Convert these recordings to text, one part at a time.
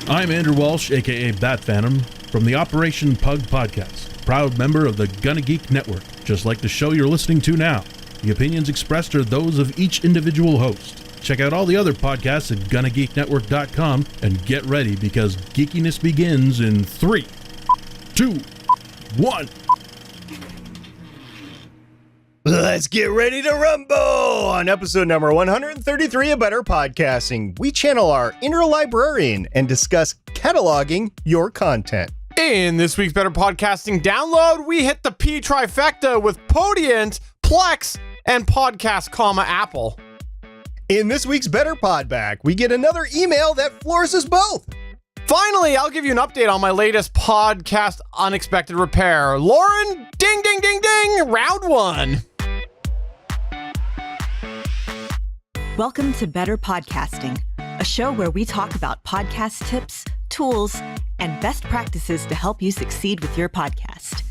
I'm Andrew Walsh, aka Bat Phantom, from the Operation Pug Podcast, proud member of the Gonna Geek Network, just like the show you're listening to now. The opinions expressed are those of each individual host. Check out all the other podcasts at GonnaGeekNetwork.com and get ready because geekiness begins in 3, 2, 1. Let's get ready to rumble! On episode number 133 of Better Podcasting, we channel our inner librarian and discuss cataloging your content. In this week's Better Podcasting download, we hit the P trifecta with Podiant, Plex, and Podcast, Apple. In this week's Better Podback, we get another email that floors us both. Finally, I'll give you an update on my latest podcast unexpected repair. Lauren, ding, ding, ding, ding, round 1. Welcome to Better Podcasting, a show where we talk about podcast tips, tools, and best practices to help you succeed with your podcast.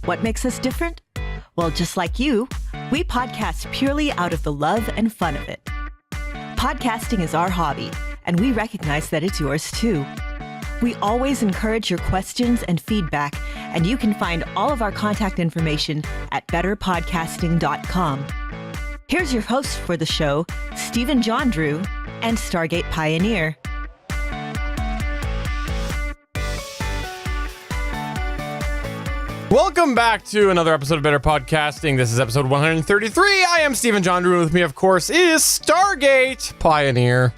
What makes us different? Well, just like you, we podcast purely out of the love and fun of it. Podcasting is our hobby, and we recognize that it's yours too. We always encourage your questions and feedback, and you can find all of our contact information at betterpodcasting.com. Here's your host for the show, Stephen John Drew and Stargate Pioneer. Welcome back to another episode of Better Podcasting. This is episode 133. I am Stephen John Drew, and with me, of course, is Stargate Pioneer.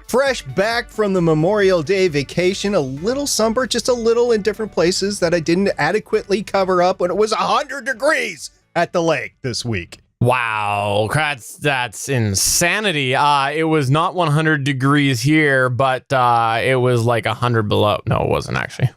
Fresh back from the Memorial Day vacation, a little sunburnt, just a little in different places that I didn't adequately cover up when it was 100 degrees at the lake this week. Wow, that's insanity. It was not 100 degrees here, but it was like 100 below. No, it wasn't actually.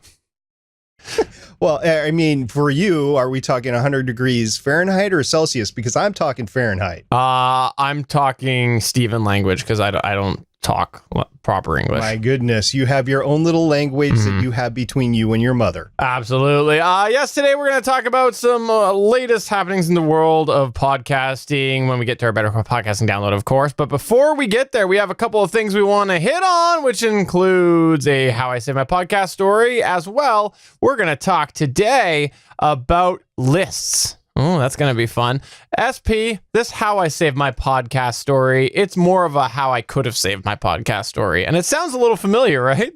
Well, I mean, for you, are we talking 100 degrees Fahrenheit or Celsius? Because I'm talking Fahrenheit. I'm talking Steven language because I don't talk proper English. My goodness, you have your own little language that you have between you and your mother. Absolutely. Yes, today we're going to talk about some latest happenings in the world of podcasting when we get to our Better Podcasting download, of course. But before we get there, we have a couple of things we want to hit on, which includes a How I Save My Podcast story. As well, we're going to talk today about lists. Oh, that's going to be fun. SP, this How I Saved My Podcast story, it's more of a how I could have saved my podcast story. And it sounds a little familiar, right?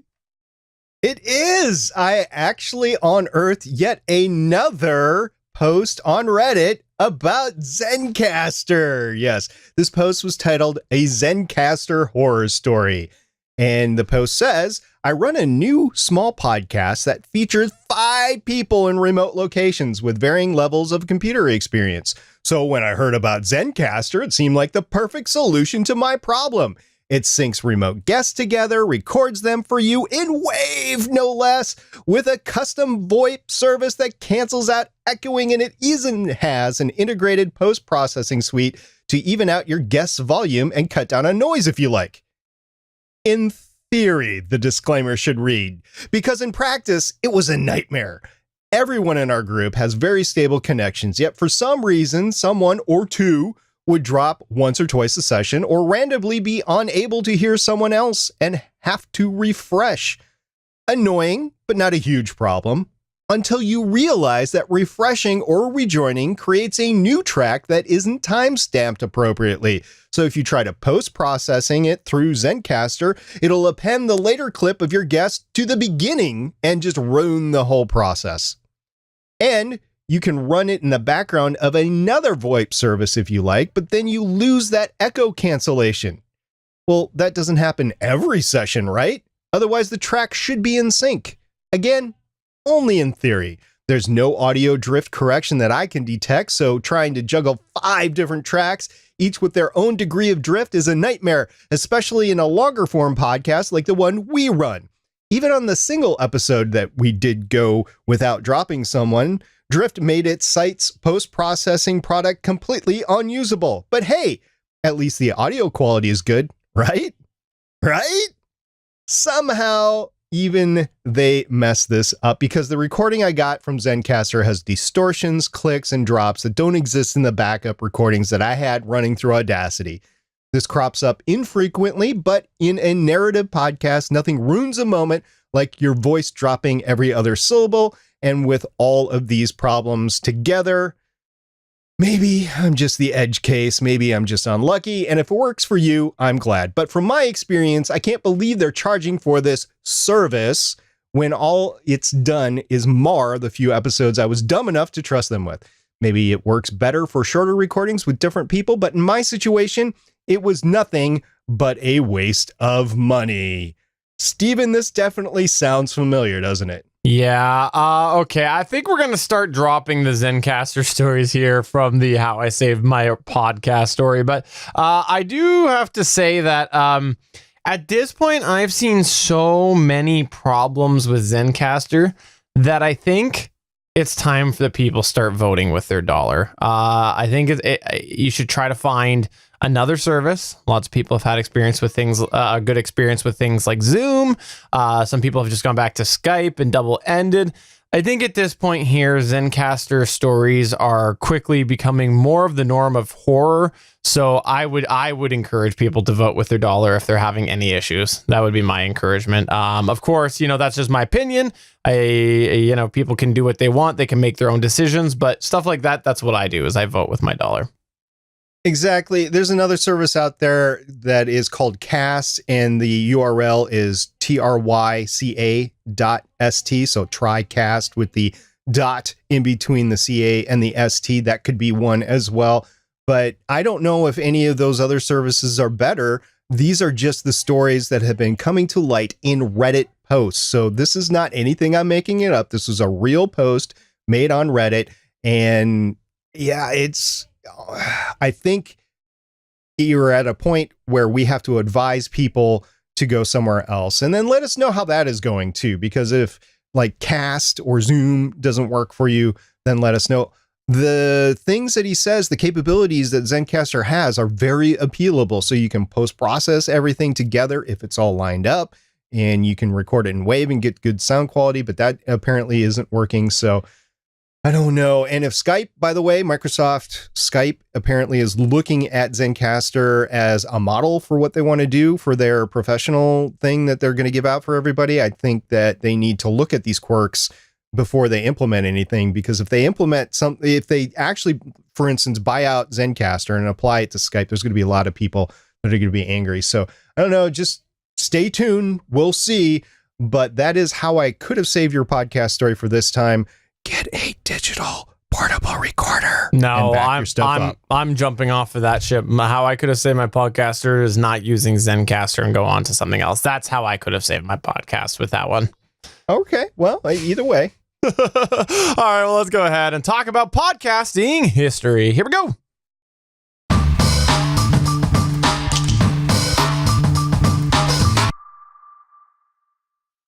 It is. I actually unearthed yet another post on Reddit about Zencastr. Yes, this post was titled A Zencastr Horror Story. And the post says, I run a new small podcast that features 5 people in remote locations with varying levels of computer experience. So when I heard about Zencastr, it seemed like the perfect solution to my problem. It syncs remote guests together, records them for you in Wave, no less, with a custom VoIP service that cancels out echoing, and it even has an integrated post-processing suite to even out your guest's volume and cut down on noise if you like. In theory, the disclaimer should read, because in practice, it was a nightmare. Everyone in our group has very stable connections, yet for some reason, someone or two would drop once or twice a session or randomly be unable to hear someone else and have to refresh. Annoying, but not a huge problem, until you realize that refreshing or rejoining creates a new track that isn't time-stamped appropriately. So if you try to post-processing it through Zencastr, it'll append the later clip of your guest to the beginning and just ruin the whole process. And you can run it in the background of another VoIP service if you like, but then you lose that echo cancellation. Well, that doesn't happen every session, right? Otherwise, the track should be in sync. Again, only in theory. There's no audio drift correction that I can detect, so trying to juggle 5 different tracks, each with their own degree of drift, is a nightmare, especially in a longer form podcast like the one we run. Even on the single episode that we did go without dropping someone, drift made its site's post-processing product completely unusable. But hey, at least the audio quality is good, right? Right? Somehow, even they messed this up because the recording I got from Zencastr has distortions, clicks, and drops that don't exist in the backup recordings that I had running through Audacity. This crops up infrequently, but in a narrative podcast, nothing ruins a moment like your voice dropping every other syllable. And with all of these problems together, maybe I'm just the edge case. Maybe I'm just unlucky. And if it works for you, I'm glad. But from my experience, I can't believe they're charging for this service when all it's done is mar the few episodes I was dumb enough to trust them with. Maybe it works better for shorter recordings with different people, but in my situation, it was nothing but a waste of money. Steven, this definitely sounds familiar, doesn't it? Yeah. Okay. I think we're going to start dropping the Zencastr stories here from the How I Saved My Podcast story. But I do have to say that at this point, I've seen so many problems with Zencastr that I think it's time for the people start voting with their dollar. I think you should try to find another service. Lots of people have had experience with things, a good experience with things like Zoom. Some people have just gone back to Skype and double-ended. I think at this point here, Zencastr stories are quickly becoming more of the norm of horror. So I would encourage people to vote with their dollar if they're having any issues. That would be my encouragement. Of course, that's just my opinion. People can do what they want. They can make their own decisions, but stuff like that, that's what I do is I vote with my dollar. Exactly. There's another service out there that is called Cast, and the URL is tryca.st. So TryCast with the dot in between the CA and the ST. That could be one as well. But I don't know if any of those other services are better. These are just the stories that have been coming to light in Reddit posts. So this is not anything I'm making it up. This was a real post made on Reddit. And yeah, I think you're at a point where we have to advise people to go somewhere else, and then let us know how that is going too. Because if like Cast or Zoom doesn't work for you, then let us know. The things that he says, the capabilities that Zencastr has are very appealable. So you can post-process everything together if it's all lined up, and you can record it in WAV and get good sound quality, but that apparently isn't working. So I don't know. And if Skype, by the way, Microsoft Skype apparently is looking at Zencastr as a model for what they want to do for their professional thing that they're going to give out for everybody, I think that they need to look at these quirks before they implement anything, because if they implement something, if they actually, for instance, buy out Zencastr and apply it to Skype, there's going to be a lot of people that are going to be angry. So I don't know, just stay tuned. We'll see. But that is how I could have saved your podcast story for this time. Get a digital portable recorder. No, I'm jumping off of that ship. How I could have saved my podcaster is not using Zencastr and go on to something else. That's how I could have saved my podcast with that one. Okay, well, either way. All right, well, let's go ahead and talk about podcasting history. Here we go.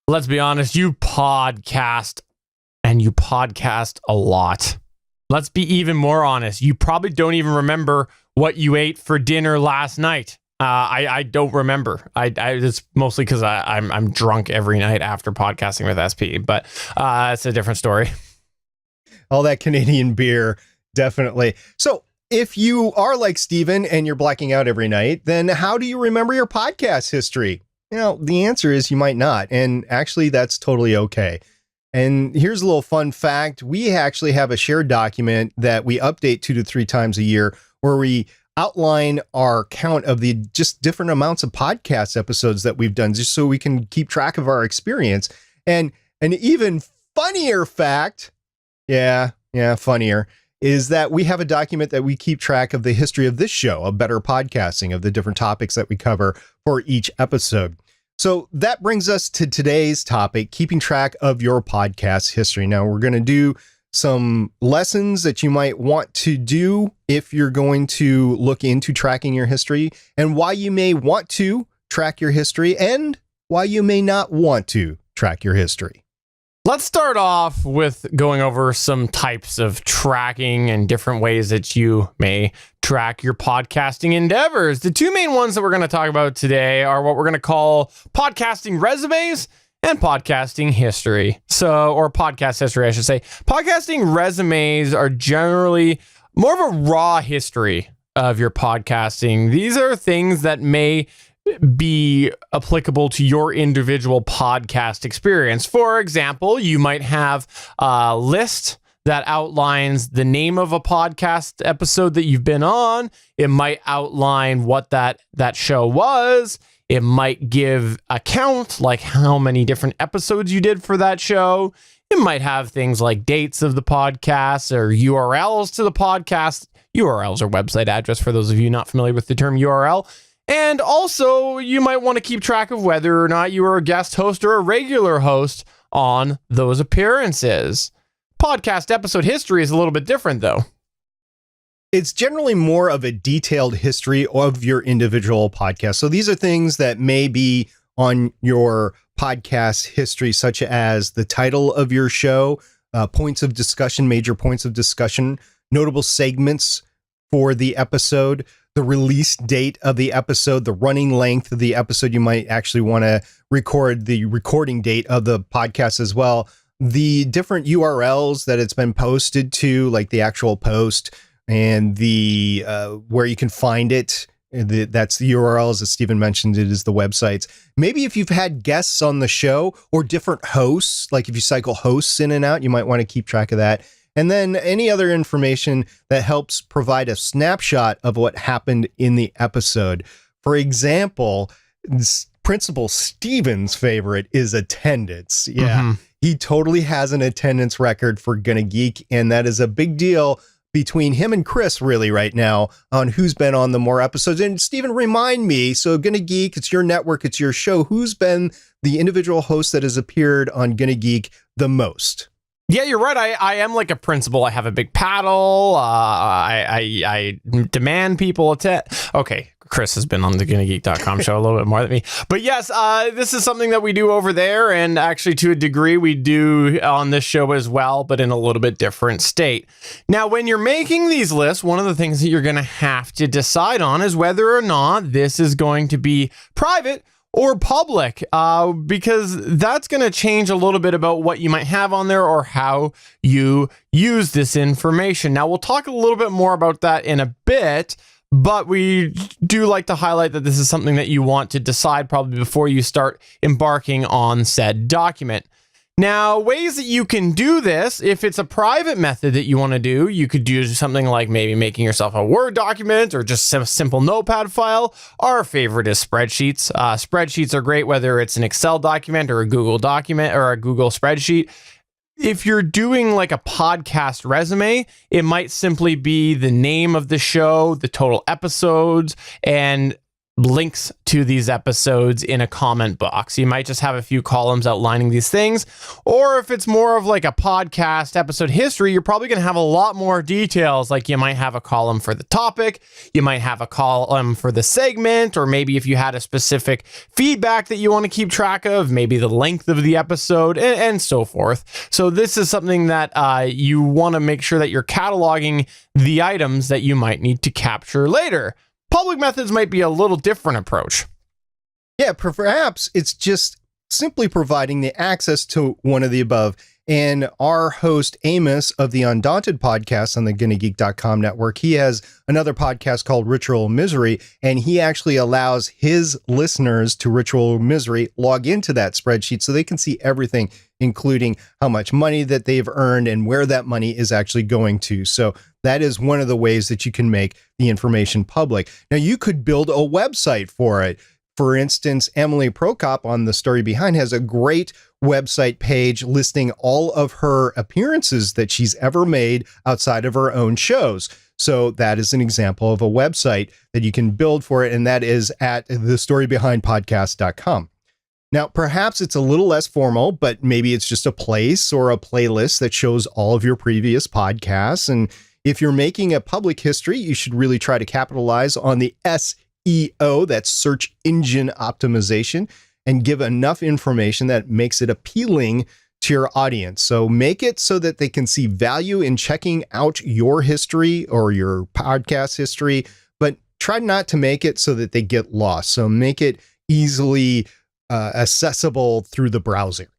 Let's be honest, you podcast, and you podcast a lot. Let's be even more honest. You probably don't even remember what you ate for dinner last night. I don't remember. It's mostly because I'm drunk every night after podcasting with SP, but it's a different story. All that Canadian beer, definitely. So if you are like Steven and you're blacking out every night, then how do you remember your podcast history? The answer is you might not. And actually, that's totally okay. And here's a little fun fact. We actually have a shared document that we update 2 to 3 times a year where we outline our count of the just different amounts of podcast episodes that we've done, just so we can keep track of our experience. And an even funnier fact, funnier, is that we have a document that we keep track of the history of this show, of Better Podcasting, of the different topics that we cover for each episode. So that brings us to today's topic, keeping track of your podcast history. Now, we're going to do some lessons that you might want to do if you're going to look into tracking your history, and why you may want to track your history and why you may not want to track your history. Let's start off with going over some types of tracking and different ways that you may track your podcasting endeavors. The 2 main ones that we're going to talk about today are what we're going to call podcasting resumes and podcasting history. Or podcast history, I should say. Podcasting resumes are generally more of a raw history of your podcasting. These are things that may be applicable to your individual podcast experience. For example, you might have a list that outlines the name of a podcast episode that you've been on. It might outline what that show was. It might give a count, like how many different episodes you did for that show. It might have things like dates of the podcast or URLs to the podcast. URLs are website address for those of you not familiar with the term URL. And also, you might want to keep track of whether or not you are a guest host or a regular host on those appearances. Podcast episode history is a little bit different, though. It's generally more of a detailed history of your individual podcast. So these are things that may be on your podcast history, such as the title of your show, points of discussion, major points of discussion, notable segments for the episode, the release date of the episode, the running length of the episode. You might actually want to record the recording date of the podcast as well. The different URLs that it's been posted to, like the actual post and the where you can find it. That's the URLs, as Stephen mentioned, it is the websites. Maybe if you've had guests on the show or different hosts, like if you cycle hosts in and out, you might want to keep track of that. And then any other information that helps provide a snapshot of what happened in the episode. For example, Principal Stephen's favorite is attendance. Yeah, He totally has an attendance record for Gonna Geek, and that is a big deal between him and Chris really right now on who's been on the more episodes. And Stephen, remind me, so Gonna Geek, it's your network, it's your show. Who's been the individual host that has appeared on Gonna Geek the most? Yeah, you're right. I am like a principal. I have a big paddle. I demand people attend. Okay, Chris has been on the GonnaGeek.com show a little bit more than me. But yes, this is something that we do over there. And actually, to a degree, we do on this show as well, but in a little bit different state. Now, when you're making these lists, one of the things that you're going to have to decide on is whether or not this is going to be private or public, because that's going to change a little bit about what you might have on there or how you use this information. Now, we'll talk a little bit more about that in a bit, but we do like to highlight that this is something that you want to decide probably before you start embarking on said document. Now, ways that you can do this, if it's a private method that you want to do, you could do something like maybe making yourself a Word document or just a simple notepad file. Our favorite is spreadsheets. Spreadsheets are great, whether it's an Excel document or a Google document or a Google spreadsheet. If you're doing like a podcast resume, it might simply be the name of the show, the total episodes, and links to these episodes in a comment box. You might just have a few columns outlining these things. Or if it's more of like a podcast episode history, you're probably going to have a lot more details. Like you might have a column for the topic, you might have a column for the segment, or maybe if you had a specific feedback that you want to keep track of, maybe the length of the episode and so forth. So this is something that you want to make sure that you're cataloging the items that you might need to capture later. Public methods might be a little different approach. Yeah, perhaps it's just simply providing the access to one of the above. And our host, Amos of the Undaunted podcast on the GonnaGeek.com network, he has another podcast called Ritual Misery, and he actually allows his listeners to Ritual Misery log into that spreadsheet so they can see everything, including how much money that they've earned and where that money is actually going to. So that is one of the ways that you can make the information public. Now, you could build a website for it. For instance, Emily Prokop on The Story Behind has a great website page listing all of her appearances that she's ever made outside of her own shows. So that is an example of a website that you can build for it, and that is at thestorybehindpodcast.com. Now, perhaps it's a little less formal, but maybe it's just a place or a playlist that shows all of your previous podcasts. And if you're making a public history, you should really try to capitalize on the SEO, that's search engine optimization, and give enough information that makes it appealing to your audience. So make it so that they can see value in checking out your history or your podcast history, but try not to make it so that they get lost. So make it easily accessible through the browser.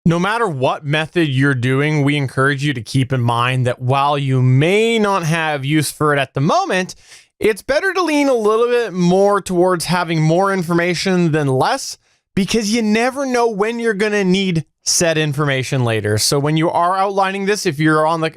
No matter what method you're doing, we encourage you to keep in mind that while you may not have use for it at the moment, it's better to lean a little bit more towards having more information than less, because you never know when you're going to need said information later. So when you are outlining this, if you're on the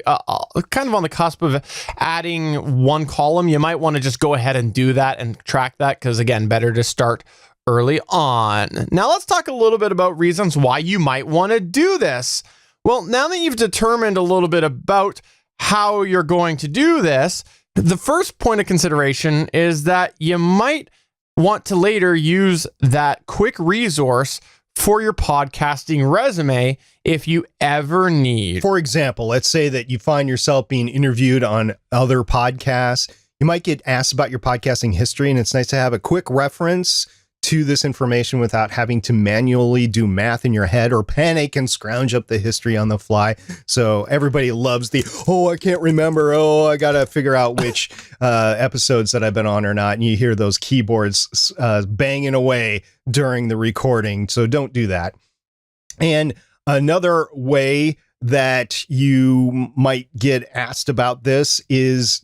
kind of on the cusp of adding one column, you might want to just go ahead and do that and track that, because again, better to start early on. Now let's talk a little bit about reasons why you might want to do this. Well, now that you've determined a little bit about how you're going to do this, the first point of consideration is that you might want to later use that quick resource for your podcasting resume if you ever need. For example, let's say that you find yourself being interviewed on other podcasts. You might get asked about your podcasting history, and it's nice to have a quick reference to this information without having to manually do math in your head or panic and scrounge up the history on the fly. So everybody loves I can't remember. I got to figure out which episodes that I've been on or not. And you hear those keyboards banging away during the recording. So don't do that. And another way that you might get asked about this is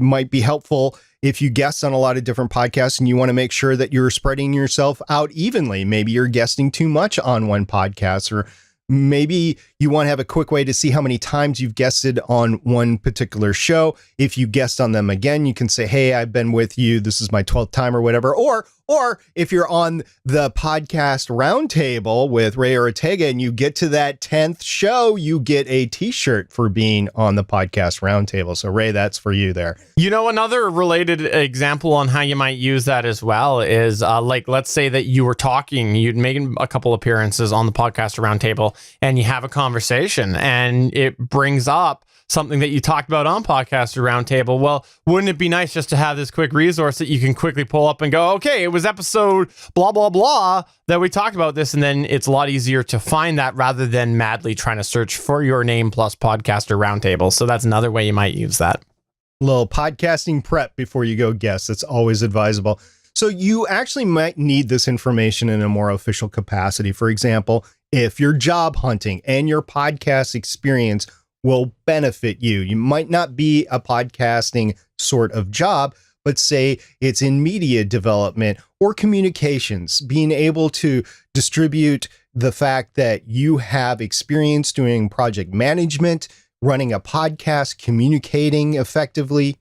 might be helpful if you guest on a lot of different podcasts and you want to make sure that you're spreading yourself out evenly. Maybe you're guesting too much on one podcast, or maybe you want to have a quick way to see how many times you've guested on one particular show. If you guest on them again, you can say, hey, I've been with you. This is my 12th time or whatever. Or if you're on the podcast roundtable with Ray Ortega and you get to that 10th show, you get a t-shirt for being on the podcast roundtable. So Ray, that's for you there. You know, another related example on how you might use that as well is like, let's say that you were talking, you'd made a couple appearances on the podcast roundtable and you have a conversation and it brings up something that you talked about on Podcaster Roundtable. Well, wouldn't it be nice just to have this quick resource that you can quickly pull up and go, okay, it was episode blah, blah, blah that we talked about this. And then it's a lot easier to find that rather than madly trying to search for your name plus Podcaster Roundtable. So that's another way you might use that. Little podcasting prep before you go guest. That's always advisable. So you actually might need this information in a more official capacity. For example, if you're job hunting and your podcast experience will benefit you. You might not be a podcasting sort of job, but say it's in media development or communications, being able to distribute the fact that you have experience doing project management, running a podcast, communicating effectively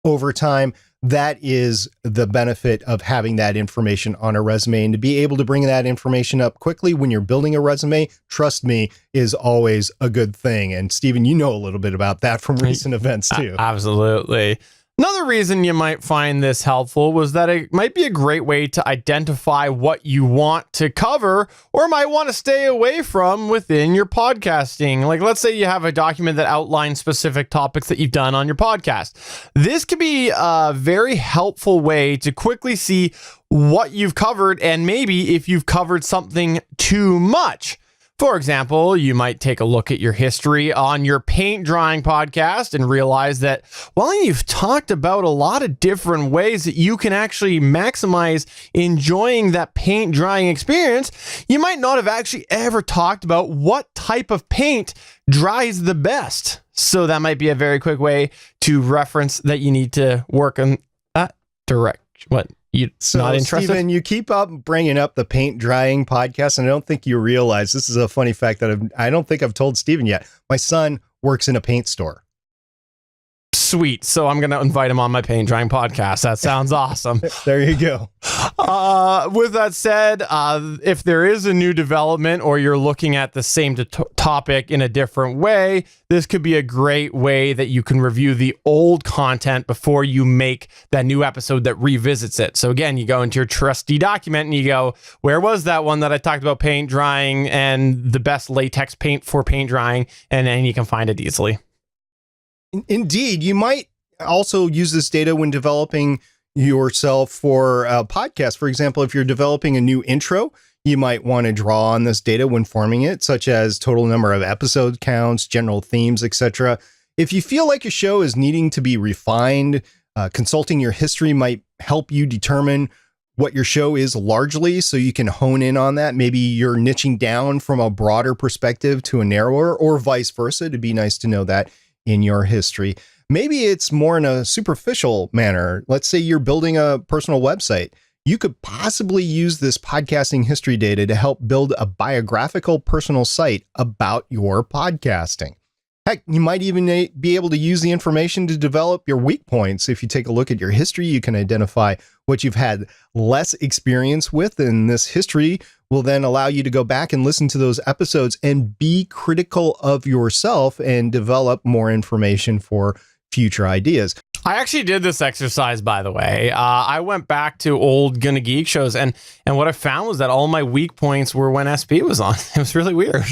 over time. That is the benefit of having that information on a resume, and to be able to bring that information up quickly when you're building a resume, trust me, is always a good thing. And Stephen, you know a little bit about that from recent events too. Absolutely. Another reason you might find this helpful was that it might be a great way to identify what you want to cover or might want to stay away from within your podcasting. Like, let's say you have a document that outlines specific topics that you've done on your podcast. This could be a very helpful way to quickly see what you've covered and maybe if you've covered something too much. For example, you might take a look at your history on your paint drying podcast and realize that while you've talked about a lot of different ways that you can actually maximize enjoying that paint drying experience, you might not have actually ever talked about what type of paint dries the best. So that might be a very quick way to reference that you need to work in that direction. What? You not interested? Stephen, you keep up bringing up the paint drying podcast, and I don't think you realize this is a funny fact that I don't think I've told Stephen yet. My son works in a paint store. Sweet. So I'm going to invite him on my paint drying podcast. That sounds awesome. There you go. With that said, if there is a new development or you're looking at the same topic in a different way, this could be a great way that you can review the old content before you make that new episode that revisits it. So again, you go into your trusty document and you go, where was that one that I talked about paint drying and the best latex paint for paint drying? And then you can find it easily. Indeed, you might also use this data when developing yourself for a podcast. For example, if you're developing a new intro, you might want to draw on this data when forming it, such as total number of episode counts, general themes, etc. If you feel like a show is needing to be refined, consulting your history might help you determine what your show is largely, so you can hone in on that. Maybe you're niching down from a broader perspective to a narrower, or vice versa. It'd be nice to know that in your history. Maybe it's more in a superficial manner. Let's say you're building a personal website. You could possibly use this podcasting history data to help build a biographical personal site about your podcasting. Heck, you might even be able to use the information to develop your weak points. If you take a look at your history, you can identify what you've had less experience with, and this history will then allow you to go back and listen to those episodes and be critical of yourself and develop more information for future ideas. I actually did this exercise, by the way. I went back to old Gonna Geek shows, and what I found was that all my weak points were when SP was on. It was really weird.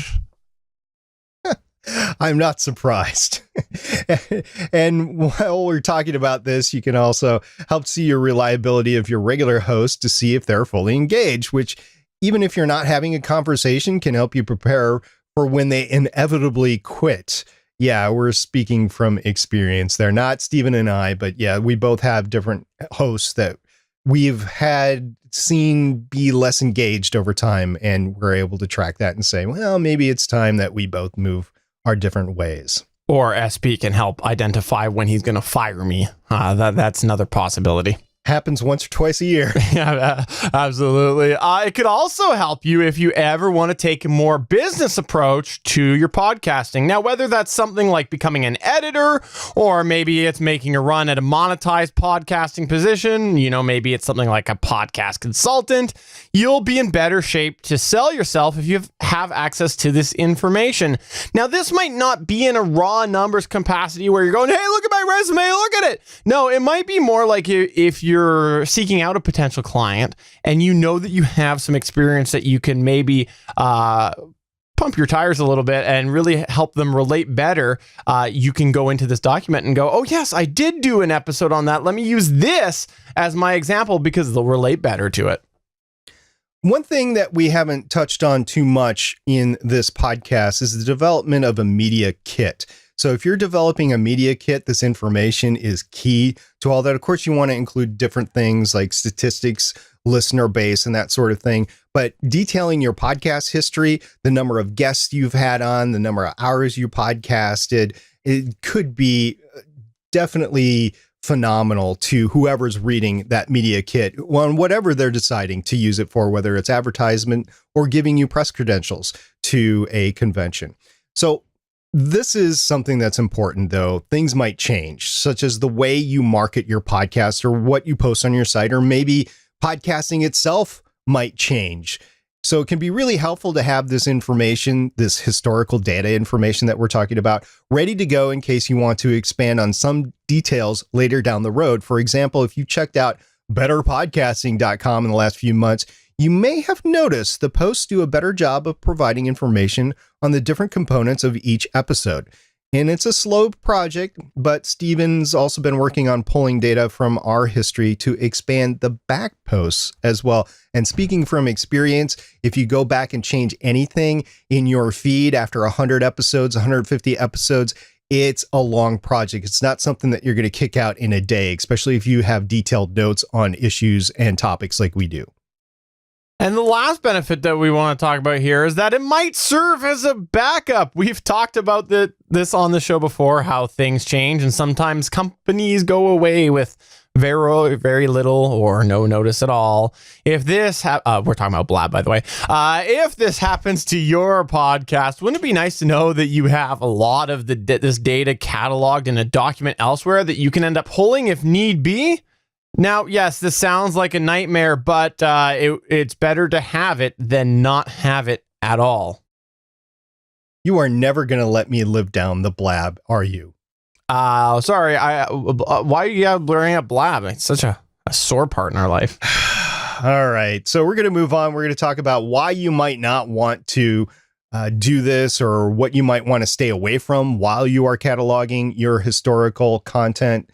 I'm not surprised. And while we're talking about this, you can also help see your reliability of your regular host to see if they're fully engaged, which, even if you're not having a conversation, can help you prepare for when they inevitably quit. Yeah, we're speaking from experience there, not Stephen and I, but yeah, we both have different hosts that we've had seen be less engaged over time, and we're able to track that and say, well, maybe it's time that we both move our different ways. Or SP can help identify when he's going to fire me. That's another possibility. Happens once or twice a year. Yeah, absolutely. It could also help you if you ever want to take a more business approach to your podcasting. Now, whether that's something like becoming an editor, or maybe it's making a run at a monetized podcasting position, maybe it's something like a podcast consultant, you'll be in better shape to sell yourself if you have access to this information. Now, this might not be in a raw numbers capacity where you're going, hey, look at my resume, look at it. No, it might be more like if you're seeking out a potential client and you know that you have some experience that you can maybe pump your tires a little bit and really help them relate better, you can go into this document and go, oh yes, I did do an episode on that. Let me use this as my example because they'll relate better to it. One thing that we haven't touched on too much in this podcast is the development of a media kit. So if you're developing a media kit, this information is key to all that. Of course, you want to include different things like statistics, listener base, and that sort of thing. But detailing your podcast history, the number of guests you've had on, the number of hours you podcasted, it could be definitely phenomenal to whoever's reading that media kit on whatever they're deciding to use it for, whether it's advertisement or giving you press credentials to a convention. So this is something that's important, though. Things might change, such as the way you market your podcast or what you post on your site, or maybe podcasting itself might change. So it can be really helpful to have this information, this historical data information that we're talking about, ready to go in case you want to expand on some details later down the road. For example, if you checked out betterpodcasting.com in the last few months, you may have noticed the posts do a better job of providing information on the different components of each episode. And it's a slow project, but Steven's also been working on pulling data from our history to expand the back posts as well. And speaking from experience, if you go back and change anything in your feed after 100 episodes, 150 episodes, it's a long project. It's not something that you're going to kick out in a day, especially if you have detailed notes on issues and topics like we do. And the last benefit that we want to talk about here is that it might serve as a backup. We've talked about this on the show before, how things change, and sometimes companies go away with very, very little or no notice at all. If this, we're talking about Blab, by the way. If this happens to your podcast, wouldn't it be nice to know that you have a lot of this data cataloged in a document elsewhere that you can end up pulling if need be? Now, yes, this sounds like a nightmare, but it's better to have it than not have it at all. You are never going to let me live down the Blab, are you? Sorry. Why are you blurring up Blab? It's such a sore part in our life. All right. So we're going to move on. We're going to talk about why you might not want to do this, or what you might want to stay away from while you are cataloging your historical content.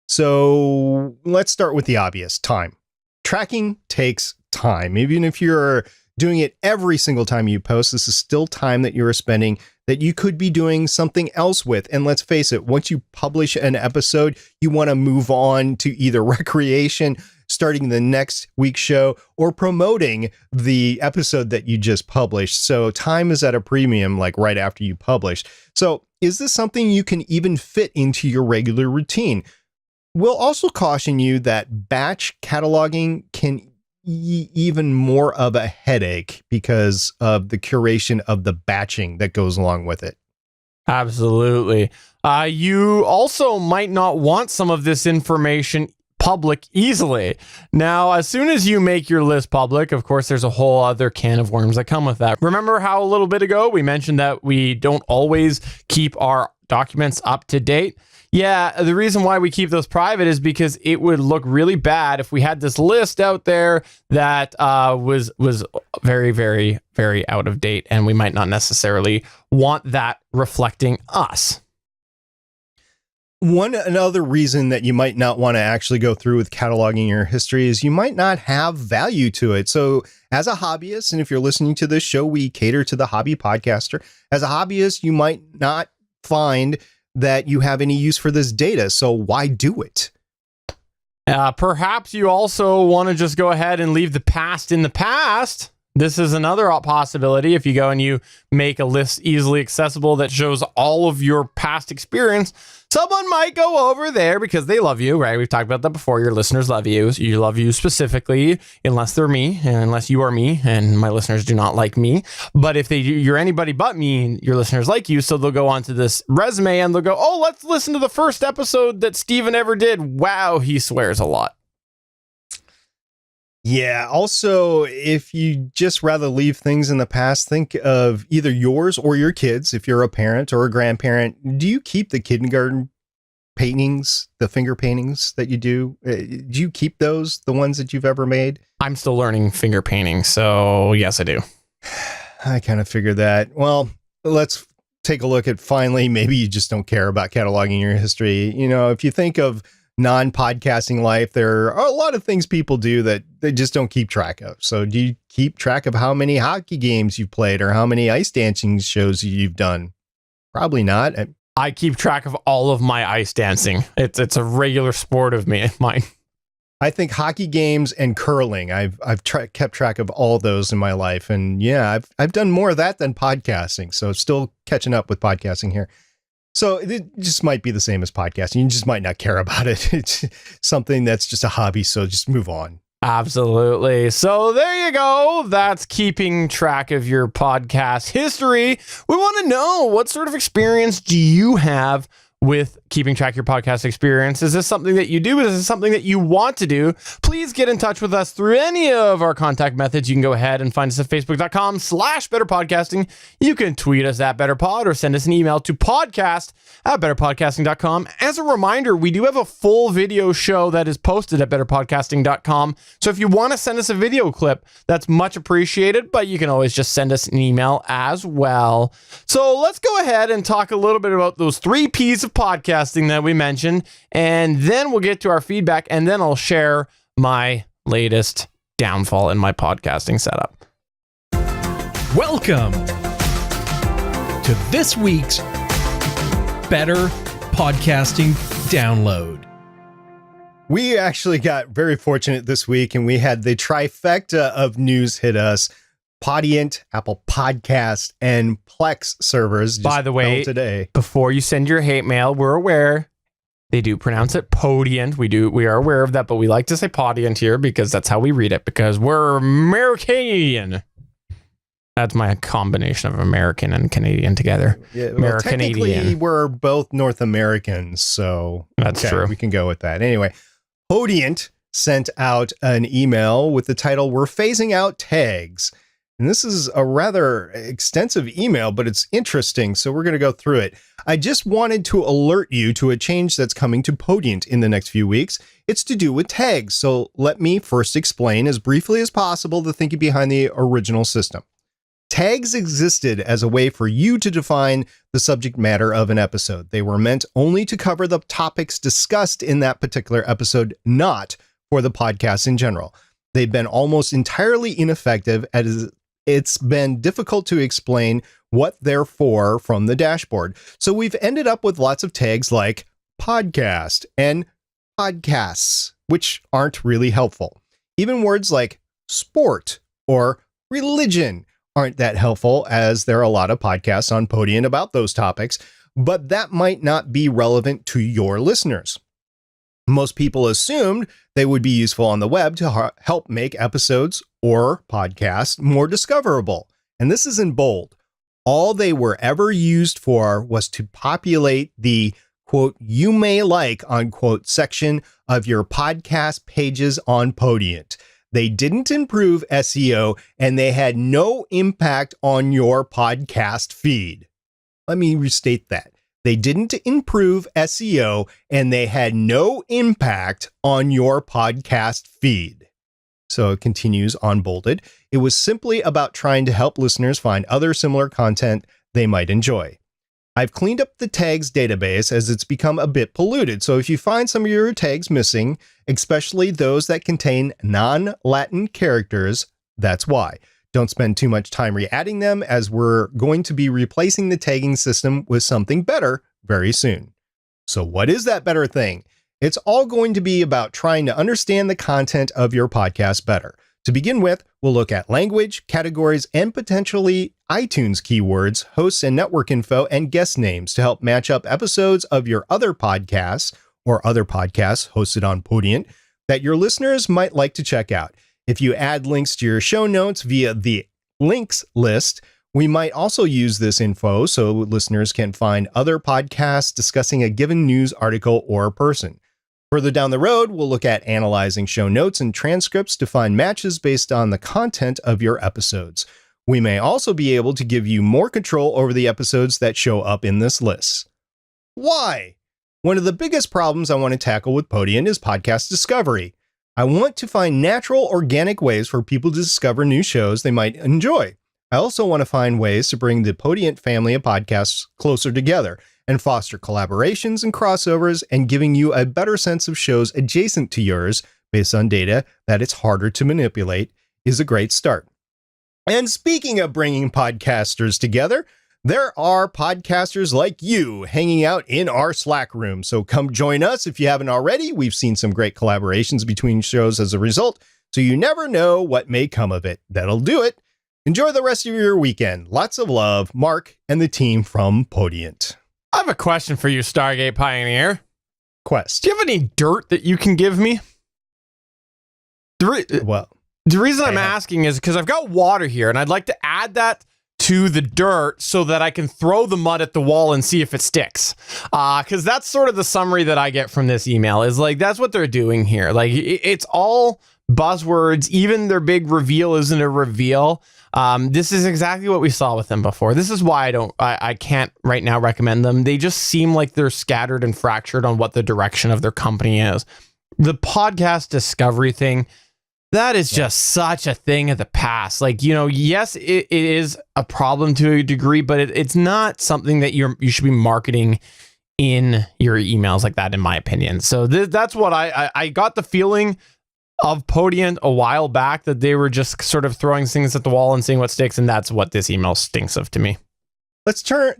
So let's start with the obvious: time. Tracking takes time. Even if you're doing it every single time you post, this is still time that you're spending that you could be doing something else with. And let's face it, once you publish an episode, you want to move on to either recreation, starting the next week's show or promoting the episode that you just published. So time is at a premium, like right after you publish. So is this something you can even fit into your regular routine? We'll also caution you that batch cataloging can even more of a headache because of the curation of the batching that goes along with it. Absolutely. You also might not want some of this information public easily. Now, as soon as you make your list public, of course, there's a whole other can of worms that come with that. Remember how a little bit ago we mentioned that we don't always keep our documents up to date? Yeah, the reason why we keep those private is because it would look really bad if we had this list out there that was very, very, very out of date, and we might not necessarily want that reflecting us. Another reason that you might not want to actually go through with cataloging your history is you might not have value to it. So as a hobbyist, and if you're listening to this show, we cater to the hobby podcaster. As a hobbyist, you might not find that you have any use for this data. So why do it? Perhaps you also want to just go ahead and leave the past in the past. This is another possibility. If you go and you make a list easily accessible that shows all of your past experience, someone might go over there because they love you, right? We've talked about that before. Your listeners love you. You love you specifically, unless they're me, and unless you are me, and my listeners do not like me. But if you're anybody but me, your listeners like you, so they'll go onto this resume and they'll go, oh, let's listen to the first episode that Steven ever did. Wow, he swears a lot. Yeah. Also, if you just rather leave things in the past, think of either yours or your kids. If you're a parent or a grandparent, do you keep the kindergarten paintings, the finger paintings that you do? Do you keep those, the ones that you've ever made? I'm still learning finger painting, so yes, I do. I kind of figured that. Well, let's take a look at finally, maybe you just don't care about cataloging your history. You know, if you think of non-podcasting life, there are a lot of things people do that they just don't keep track of. So do you keep track of how many hockey games you've played or how many ice dancing shows you've done? Probably not. I keep track of all of my ice dancing. It's a regular sport of mine. I think hockey games and curling, I've kept track of all those in my life. And yeah, I've done more of that than podcasting. So still catching up with podcasting here. So it just might be the same as podcasting. You just might not care about it. It's something that's just a hobby. So just move on. Absolutely. So there you go. That's keeping track of your podcast history. We want to know, what sort of experience do you have with keeping track of your podcast experience? Is this something that you do? Is this something that you want to do? Please get in touch with us through any of our contact methods. You can go ahead and find us at facebook.com/betterpodcasting. You can tweet us at betterpod or send us an email to podcast@betterpodcasting.com. As a reminder, we do have a full video show that is posted at betterpodcasting.com. So if you want to send us a video clip, that's much appreciated, but you can always just send us an email as well. So let's go ahead and talk a little bit about those 3 P's of podcasting that we mentioned, and then we'll get to our feedback, and then I'll share my latest downfall in my podcasting setup. Welcome to this week's Better Podcasting Download. We actually got very fortunate this week, and we had the trifecta of news hit us. Podiant, Apple Podcast, and Plex servers. By the way, today, before you send your hate mail, we're aware they do pronounce it Podiant. We are aware of that, but we like to say Podiant here because that's how we read it, because we're American. That's my combination of American and Canadian together. Yeah, well, technically, we're both North Americans, so that's true. We can go with that. Anyway, Podiant sent out an email with the title, "We're phasing out tags." And this is a rather extensive email, but it's interesting, so we're going to go through it. I just wanted to alert you to a change that's coming to Podiant in the next few weeks. It's to do with tags, so let me first explain as briefly as possible the thinking behind the original system. Tags existed as a way for you to define the subject matter of an episode. They were meant only to cover the topics discussed in that particular episode, not for the podcast in general. They've been almost entirely ineffective, as it's been difficult to explain what they're for from the dashboard. So we've ended up with lots of tags like podcast and podcasts. which aren't really helpful. Even words like sport or religion aren't that helpful, as there are a lot of podcasts on Podium about those topics, but that might not be relevant to your listeners. Most people assumed they would be useful on the web to help make episodes or podcasts more discoverable. And this is in bold. All they were ever used for was to populate the, quote, you may like, unquote, section of your podcast pages on Podium. They didn't improve SEO, and they had no impact on your podcast feed. Let me restate that. They didn't improve SEO, and they had no impact on your podcast feed. So it continues unbolded. It was simply about trying to help listeners find other similar content they might enjoy. I've cleaned up the tags database as it's become a bit polluted. So if you find some of your tags missing, especially those that contain non-Latin characters, that's why. Don't spend too much time re-adding them, as we're going to be replacing the tagging system with something better very soon. So what is that better thing? It's all going to be about trying to understand the content of your podcast better. To begin with, we'll look at language, categories, and potentially iTunes keywords, hosts and network info, and guest names to help match up episodes of your other podcasts or other podcasts hosted on Podium that your listeners might like to check out. If you add links to your show notes via the links list, we might also use this info so listeners can find other podcasts discussing a given news article or person. Further down the road, we'll look at analyzing show notes and transcripts to find matches based on the content of your episodes. We may also be able to give you more control over the episodes that show up in this list. Why? One of the biggest problems I want to tackle with Podium is podcast discovery. I want to find natural, organic ways for people to discover new shows they might enjoy. I also want to find ways to bring the Podium family of podcasts closer together and foster collaborations and crossovers, and giving you a better sense of shows adjacent to yours based on data that it's harder to manipulate is a great start. And speaking of bringing podcasters together, there are podcasters like you hanging out in our Slack room. So come join us if you haven't already. We've seen some great collaborations between shows as a result, so you never know what may come of it. That'll do it. Enjoy the rest of your weekend. Lots of love, Mark and the team from Podium. I have a question for you, Stargate Pioneer. Quest. Do you have any dirt that you can give me? Well, the reason I'm asking is because I've got water here, and I'd like to add that to the dirt so that I can throw the mud at the wall and see if it sticks. Because that's sort of the summary that I get from this email, is like, that's what they're doing here. Like, it's all buzzwords. Even their big reveal isn't a reveal. This is exactly what we saw with them before. This is why I can't right now recommend them. They just seem like they're scattered and fractured on what the direction of their company is. The podcast discovery thing, that is just such a thing of the past. Like, you know, yes, it is a problem to a degree, but it's not something that you should be marketing in your emails like that, in my opinion. So that's what I got the feeling of Podium a while back, that they were just sort of throwing things at the wall and seeing what sticks, and that's what this email stinks of to me. Let's talk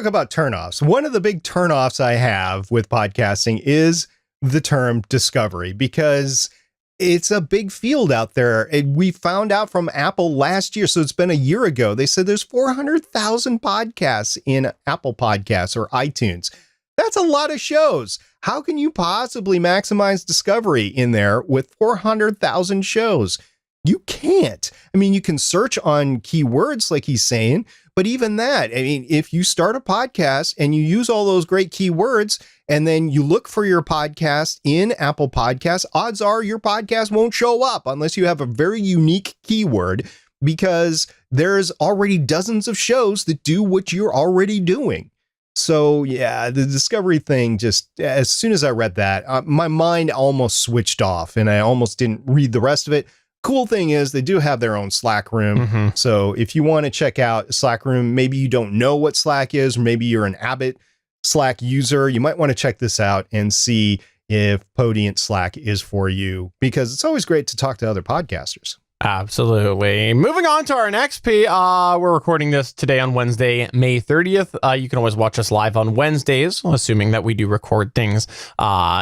about turnoffs. One of the big turnoffs I have with podcasting is the term discovery, because it's a big field out there. We found out from Apple last year, so it's been a year ago. They said there's 400,000 podcasts in Apple Podcasts or iTunes. That's a lot of shows. How can you possibly maximize discovery in there with 400,000 shows? You can't. I mean, you can search on keywords like he's saying, but even that, I mean, if you start a podcast and you use all those great keywords and then you look for your podcast in Apple Podcasts, odds are your podcast won't show up unless you have a very unique keyword, because there's already dozens of shows that do what you're already doing. So yeah, the discovery thing, just as soon as I read that, my mind almost switched off and I almost didn't read the rest of it. Cool thing is they do have their own Slack room. Mm-hmm. So if you want to check out Slack room, maybe you don't know what Slack is, or maybe you're an avid Slack user, you might want to check this out and see if Podium Slack is for you, because it's always great to talk to other podcasters. Absolutely. Moving on to our next we're recording this today on Wednesday, May 30th. You can always watch us live on Wednesdays, assuming that we do record things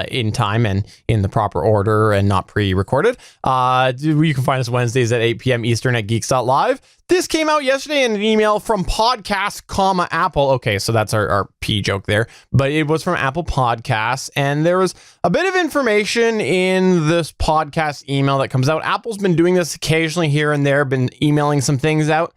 in time and in the proper order and not pre-recorded. You can find us Wednesdays at 8 p.m. Eastern at geeks.live. This came out yesterday in an email from Podcast, Apple. Okay, so that's our P joke there. But it was from Apple Podcasts. And there was a bit of information in this podcast email that comes out. Apple's been doing this occasionally here and there, been emailing some things out.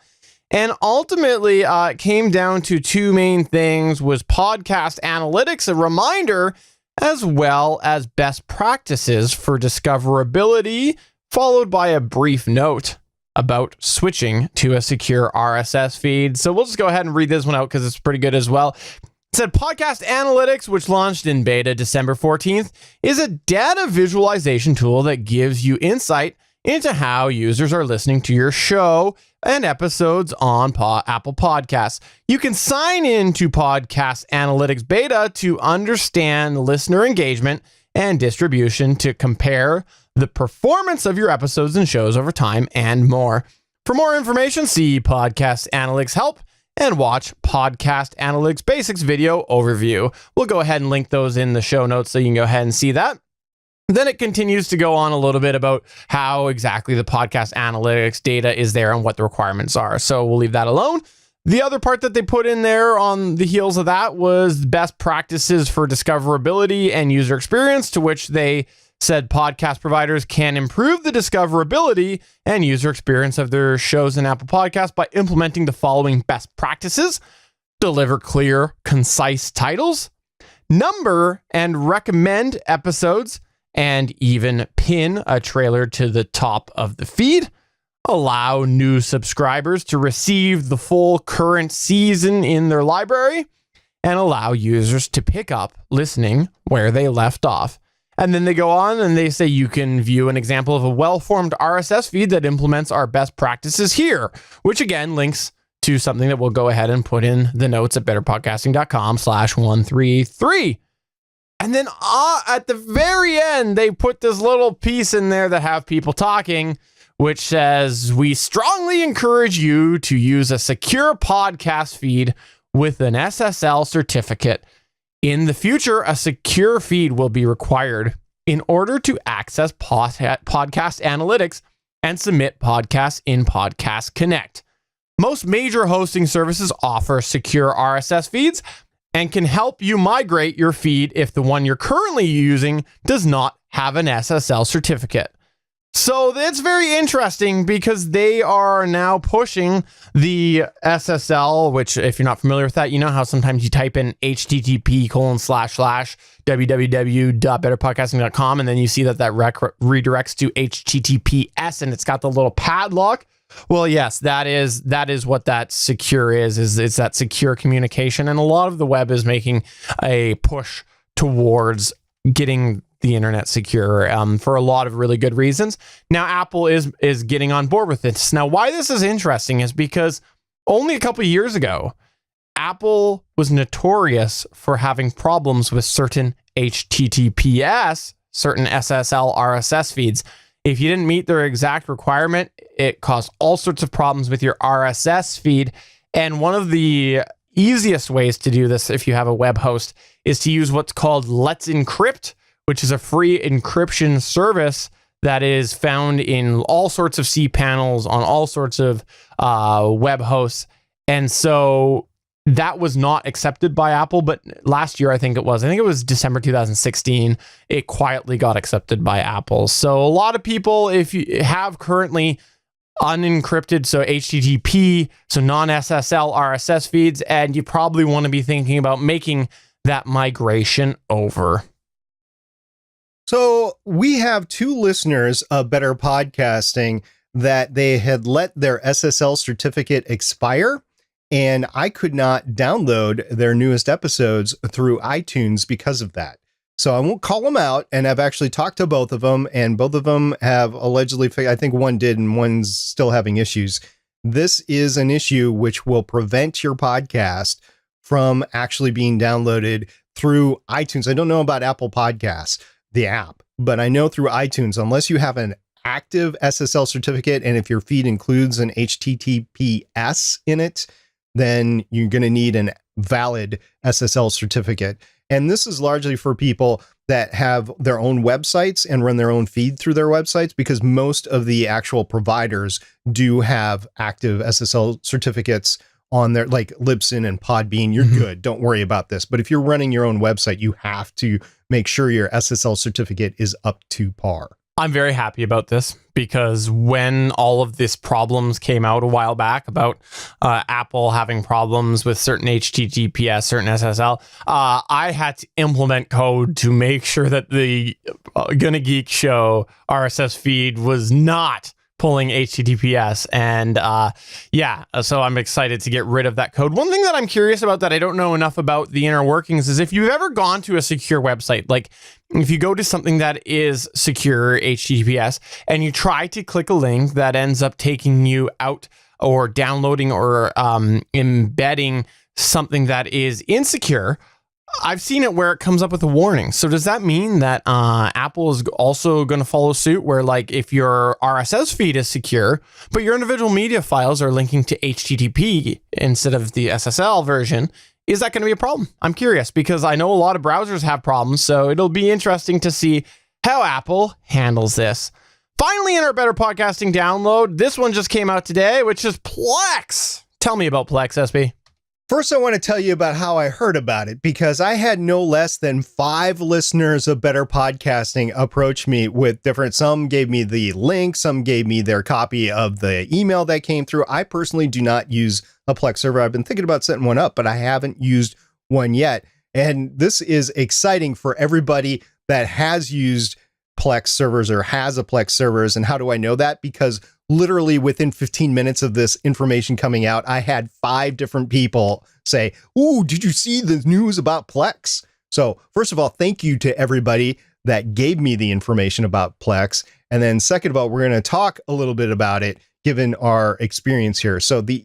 And ultimately, it came down to two main things, was podcast analytics, a reminder, as well as best practices for discoverability, followed by a brief note about switching to a secure RSS feed. So we'll just go ahead and read this one out because it's pretty good as well. It said Podcast Analytics, which launched in beta December 14th, is a data visualization tool that gives you insight into how users are listening to your show and episodes on Apple Podcasts. You can sign into Podcast Analytics Beta to understand listener engagement and distribution, to compare the performance of your episodes and shows over time, and more. For more information, see Podcast Analytics Help and watch Podcast Analytics Basics video overview. We'll go ahead and link those in the show notes so you can go ahead and see that. Then it continues to go on a little bit about how exactly the podcast analytics data is there and what the requirements are. So we'll leave that alone. The other part that they put in there on the heels of that was best practices for discoverability and user experience, to which they said podcast providers can improve the discoverability and user experience of their shows in Apple Podcasts by implementing the following best practices: deliver clear, concise titles, number and recommend episodes, and even pin a trailer to the top of the feed, allow new subscribers to receive the full current season in their library, and allow users to pick up listening where they left off. And then they go on and they say you can view an example of a well-formed RSS feed that implements our best practices here, which again links to something that we'll go ahead and put in the notes at betterpodcasting.com/133. And then at the very end, they put this little piece in there that have people talking, which says, we strongly encourage you to use a secure podcast feed with an SSL certificate. In the future, a secure feed will be required in order to access podcast analytics and submit podcasts in Podcast Connect. Most major hosting services offer secure RSS feeds and can help you migrate your feed if the one you're currently using does not have an SSL certificate. So it's very interesting because they are now pushing the SSL, which if you're not familiar with that, you know how sometimes you type in http://www.betterpodcasting.com and then you see that redirects to HTTPS and it's got the little padlock. Well, yes, that is what that secure is it's that secure communication. And a lot of the web is making a push towards getting the internet secure for a lot of really good reasons. Now, Apple is getting on board with this. Now, why this is interesting is because only a couple of years ago, Apple was notorious for having problems with certain HTTPS, certain SSL RSS feeds. If you didn't meet their exact requirement, it caused all sorts of problems with your RSS feed. And one of the easiest ways to do this, if you have a web host, is to use what's called Let's Encrypt, which is a free encryption service that is found in all sorts of cPanels on all sorts of web hosts. And so that was not accepted by Apple, but last year, I think it was December 2016, it quietly got accepted by Apple. So a lot of people, if you have currently unencrypted, so HTTP, so non-SSL RSS feeds, and you probably want to be thinking about making that migration over. So we have two listeners of Better Podcasting that they had let their SSL certificate expire, and I could not download their newest episodes through iTunes because of that. So I won't call them out, and I've actually talked to both of them, and both of them have allegedly, I think one did, and one's still having issues. This is an issue which will prevent your podcast from actually being downloaded through iTunes. I don't know about Apple Podcasts, the app, but I know through iTunes, unless you have an active SSL certificate, and if your feed includes an HTTPS in it, then you're going to need an valid SSL certificate. And this is largely for people that have their own websites and run their own feed through their websites, because most of the actual providers do have active SSL certificates on there, like Libsyn and Podbean. You're good. Don't worry about this. But if you're running your own website, you have to make sure your SSL certificate is up to par. I'm very happy about this, because when all of these problems came out a while back about Apple having problems with certain HTTPS, certain SSL, I had to implement code to make sure that the Gonna Geek Show RSS feed was not pulling HTTPS. And so I'm excited to get rid of that code. One thing that I'm curious about that I don't know enough about the inner workings is if you've ever gone to a secure website, like if you go to something that is secure HTTPS and you try to click a link that ends up taking you out or downloading or embedding something that is insecure, I've seen it where it comes up with a warning. So does that mean that Apple is also going to follow suit where, like, if your RSS feed is secure, but your individual media files are linking to HTTP instead of the SSL version, is that going to be a problem? I'm curious, because I know a lot of browsers have problems, so it'll be interesting to see how Apple handles this. Finally, in our Better Podcasting download, this one just came out today, which is Plex. Tell me about Plex, SB. First, I want to tell you about how I heard about it, because I had no less than 5 listeners of Better Podcasting approach me with some gave me the link, some gave me their copy of the email that came through. I personally do not use a Plex server. I've been thinking about setting one up, but I haven't used one yet. And this is exciting for everybody that has used Plex servers or has a Plex servers. And how do I know that? Because literally within 15 minutes of this information coming out, I had 5 different people say, "Ooh, did you see the news about Plex?" So first of all, thank you to everybody that gave me the information about Plex. And then second of all, we're going to talk a little bit about it given our experience here. So the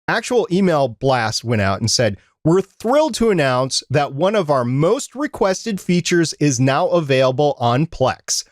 actual email blast went out and said, "We're thrilled to announce that one of our most requested features is now available on Plex.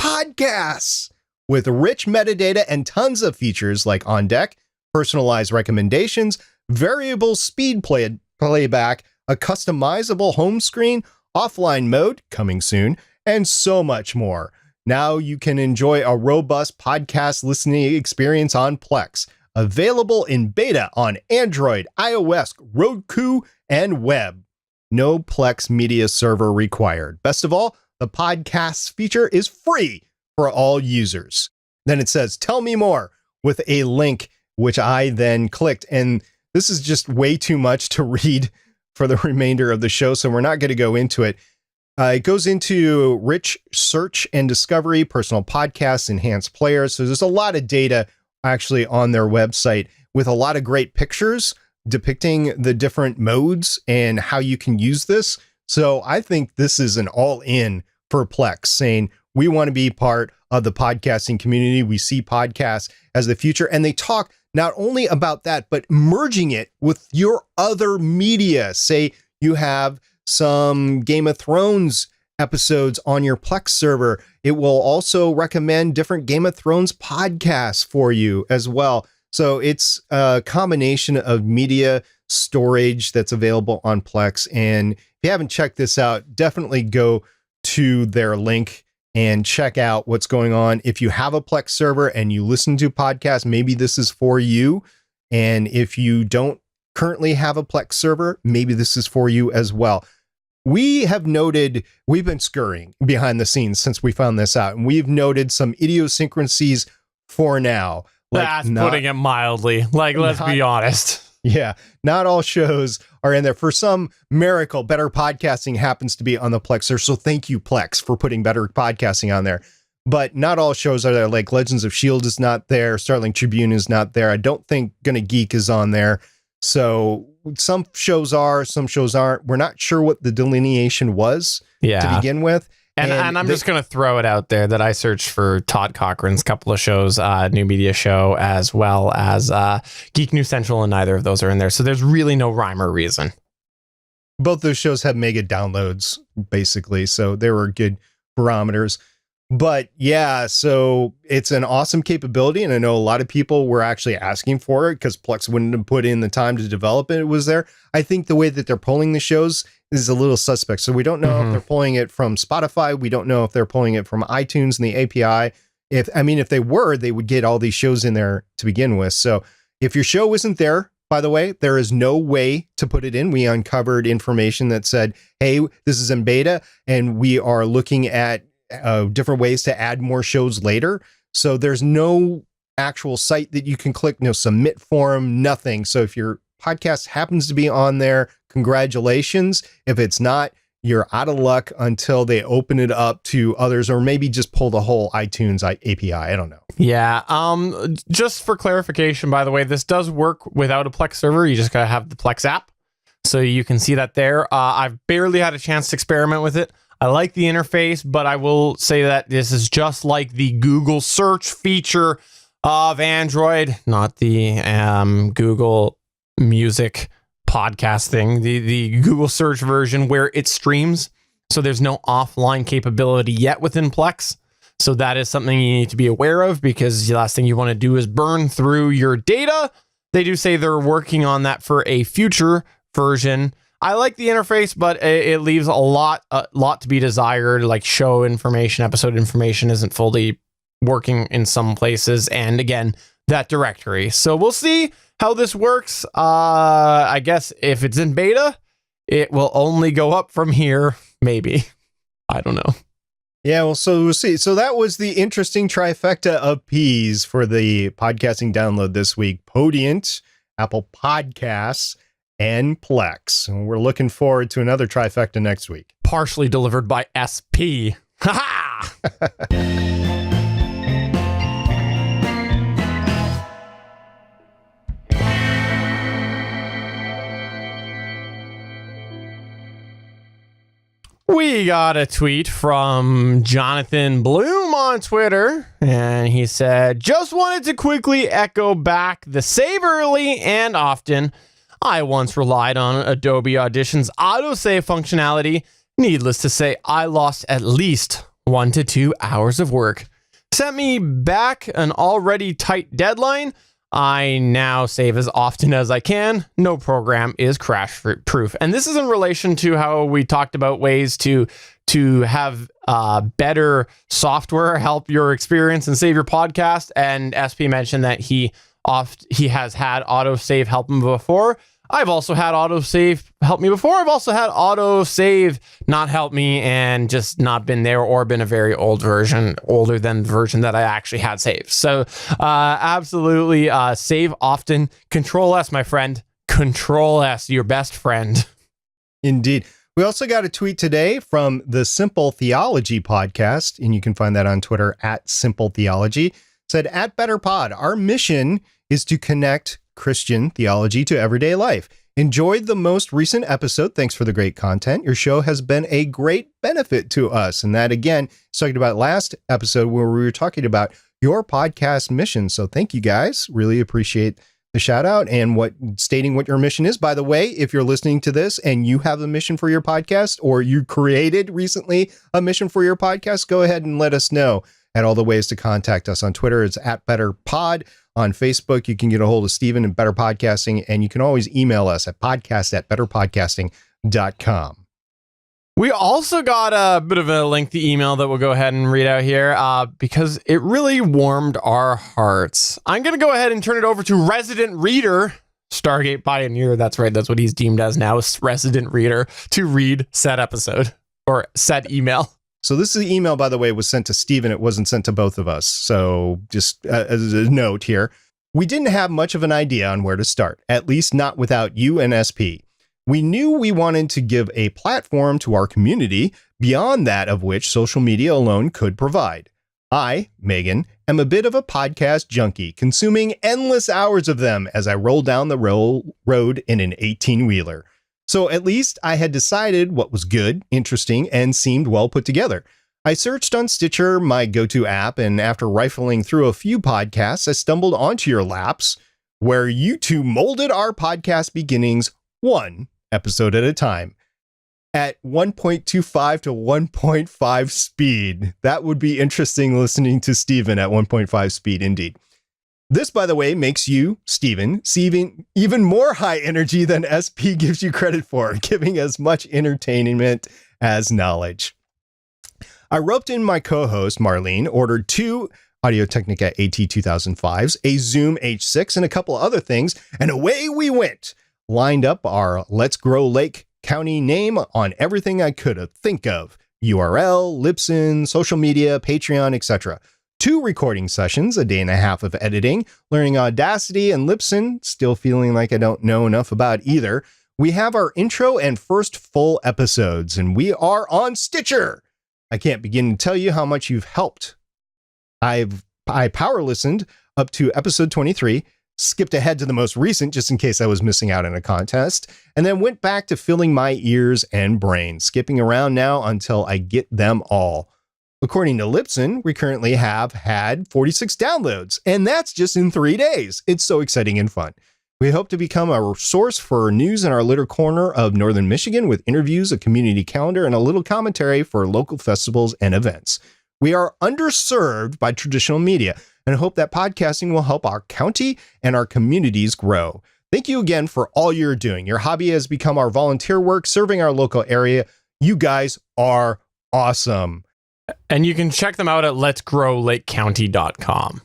Podcasts! With rich metadata and tons of features like on deck, personalized recommendations, variable speed playback, a customizable home screen, offline mode coming soon, and so much more. Now you can enjoy a robust podcast listening experience on Plex. Available in beta on Android, iOS, Roku, and web. No Plex media server required. Best of all, the podcasts feature is free for all users." Then it says, "Tell me more," with a link, which I then clicked. And this is just way too much to read for the remainder of the show, so we're not going to go into it. It goes into rich search and discovery, personal podcasts, enhanced players. So there's a lot of data actually on their website with a lot of great pictures depicting the different modes and how you can use this. So I think this is an all-in for Plex, saying we want to be part of the podcasting community. We see podcasts as the future. And they talk not only about that, but merging it with your other media. Say you have some Game of Thrones episodes on your Plex server. It will also recommend different Game of Thrones podcasts for you as well. So it's a combination of media storage that's available on Plex. And if you haven't checked this out, definitely go to their link and check out what's going on. If you have a Plex server and you listen to podcasts, maybe this is for you. And if you don't currently have a Plex server, maybe this is for you as well. We've been scurrying behind the scenes since we found this out, and we've noted some idiosyncrasies for now. That's putting it mildly. Let's be honest. Yeah, not all shows are in there. For some miracle, Better Podcasting happens to be on the Plexer. So thank you, Plex, for putting Better Podcasting on there. But not all shows are there. Like Legends of S.H.I.E.L.D. is not there. Startling Tribune is not there. I don't think Gonna Geek is on there. So some shows are, some shows aren't. We're not sure what the delineation was to begin with. And I'm just going to throw it out there that I searched for Todd Cochran's couple of shows, New Media Show, as well as Geek News Central, and neither of those are in there. So there's really no rhyme or reason. Both those shows have mega downloads, basically. So they were good barometers. But yeah, so it's an awesome capability. And I know a lot of people were actually asking for it because Plex wouldn't have put in the time to develop it. It was there. I think the way that they're pulling the shows is a little suspect. So we don't know if they're pulling it from Spotify. We don't know if they're pulling it from iTunes and the API. If they were, they would get all these shows in there to begin with. So if your show isn't there, by the way, there is no way to put it in. We uncovered information that said, hey, this is in beta and we are looking at different ways to add more shows later. So there's no actual site that you can click, no submit form, nothing. So if your podcast happens to be on there, congratulations. If it's not, you're out of luck until they open it up to others, or maybe just pull the whole iTunes API. I don't know. Yeah. Just for clarification, by the way, this does work without a Plex server. You just got to have the Plex app. So you can see that there. I've barely had a chance to experiment with it. I like the interface, but I will say that this is just like the Google search feature of Android, not the Google Music podcast thing, the Google search version where it streams. So there's no offline capability yet within Plex. So that is something you need to be aware of, because the last thing you want to do is burn through your data. They do say they're working on that for a future version. I like the interface, but it leaves a lot to be desired. Like show information, episode information isn't fully working in some places. And again, that directory. So we'll see how this works. I guess if it's in beta, it will only go up from here. Maybe. I don't know. Yeah, well, so we'll see. So that was the interesting trifecta of P's for the podcasting download this week. Podient, Apple Podcasts, and Plex. And we're looking forward to another trifecta next week. Partially delivered by SP. Ha ha! We got a tweet from Jonathan Bloom on Twitter, and he said, just wanted to quickly echo back the save early and often. I once relied on Adobe Audition's autosave functionality. Needless to say, I lost at least 1 to 2 hours of work. Sent me back an already tight deadline. I now save as often as I can. No program is crash proof. And this is in relation to how we talked about ways to have better software help your experience and save your podcast. And SP mentioned that he has had autosave help him before. I've also had autosave help me before. I've also had autosave not help me and just not been there, or been a very old version, older than the version that I actually had saved. So absolutely save often. Control S, my friend. Control S, your best friend. Indeed. We also got a tweet today from the Simple Theology podcast, and you can find that on Twitter at Simple Theology. Said, at Better Pod, our mission is to connect Christian theology to everyday life. Enjoyed the most recent episode. Thanks for the great content. Your show has been a great benefit to us. And that, again, is talking about last episode where we were talking about your podcast mission. So thank you guys. Really appreciate the shout out and stating what your mission is. By the way, if you're listening to this and you have a mission for your podcast, or you created recently a mission for your podcast, go ahead and let us know. At all the ways to contact us. On Twitter, it's at Better Pod. On Facebook, you can get a hold of Steven and Better Podcasting, and you can always email us at podcast@betterpodcasting.com. We also got a bit of a lengthy email that we'll go ahead and read out here because it really warmed our hearts. I'm going to go ahead and turn it over to Resident Reader, Stargate Pioneer. That's right. That's what he's deemed as now, is Resident Reader, to read said episode or said email. So this is the email, by the way, was sent to Steven. It wasn't sent to both of us. So just as a note here, we didn't have much of an idea on where to start, at least not without you and SP. We knew we wanted to give a platform to our community beyond that of which social media alone could provide. I, Megan, am a bit of a podcast junkie, consuming endless hours of them as I roll down the road in an 18-wheeler. So at least I had decided what was good, interesting, and seemed well put together. I searched on Stitcher, my go-to app, and after rifling through a few podcasts, I stumbled onto your laps, where you two molded our podcast beginnings one episode at a time. at 1.25 to 1.5 speed. That would be interesting listening to Steven at 1.5 speed, indeed. This, by the way, makes you, Steven, see even more high energy than SP gives you credit for, giving as much entertainment as knowledge. I roped in my co-host, Marlene, ordered 2 Audio-Technica AT2005s, a Zoom H6, and a couple other things, and away we went. Lined up our Let's Grow Lake County name on everything I could think of. URL, Libsyn, social media, Patreon, etc. 2 recording sessions, a day and a half of editing, learning Audacity and Libsyn, still feeling like I don't know enough about either. We have our intro and first full episodes, and we are on Stitcher. I can't begin to tell you how much you've helped. I power listened up to episode 23, skipped ahead to the most recent just in case I was missing out in a contest, and then went back to filling my ears and brain, skipping around now until I get them all. According to Libsyn, we currently have had 46 downloads, and that's just in 3 days. It's so exciting and fun. We hope to become a source for news in our little corner of Northern Michigan with interviews, a community calendar, and a little commentary for local festivals and events. We are underserved by traditional media and hope that podcasting will help our county and our communities grow. Thank you again for all you're doing. Your hobby has become our volunteer work serving our local area. You guys are awesome. And you can check them out at letsgrowlakecounty.com.